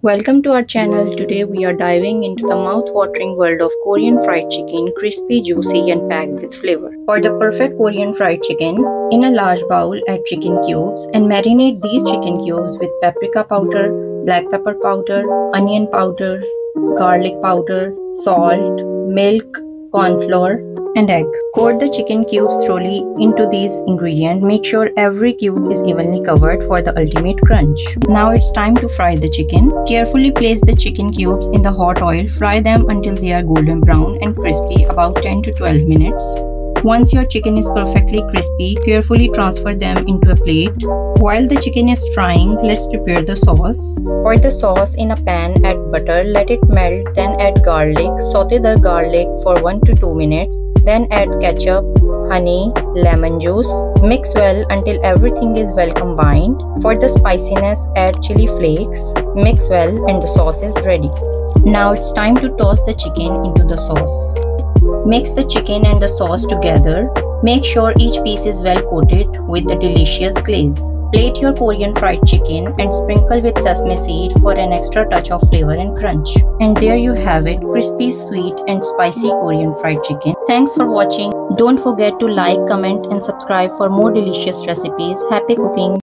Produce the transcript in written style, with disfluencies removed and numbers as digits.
Welcome to our channel. Today we are diving into the mouth-watering world of Korean fried chicken, crispy, juicy and packed with flavor. For the perfect Korean fried chicken, in a large bowl add chicken cubes and marinate these chicken cubes with paprika powder, black pepper powder, onion powder, garlic powder, salt, milk, cornflour and egg. Coat the chicken cubes thoroughly into these ingredients. Make sure every cube is evenly covered for the ultimate crunch. Now it's time to fry the chicken. Carefully place the chicken cubes in the hot oil. Fry them until they are golden brown and crispy, about 10 to 12 minutes. Once your chicken is perfectly crispy, carefully transfer them into a plate. While the chicken is frying, let's prepare the sauce. For the sauce, in a pan, add butter, let it melt, then add garlic. Saute the garlic for 1 to 2 minutes. Then add ketchup, honey, lemon juice. Mix well until everything is well combined. For the spiciness, add chili flakes. Mix well and the sauce is ready. Now it's time to toss the chicken into the sauce. Mix the chicken and the sauce together. Make sure each piece is well coated with the delicious glaze. Plate your Korean fried chicken and sprinkle with sesame seed for an extra touch of flavor and crunch. And there you have it, crispy, sweet and spicy Korean fried chicken. Thanks for watching. Don't forget to like, comment and subscribe for more delicious recipes. Happy cooking!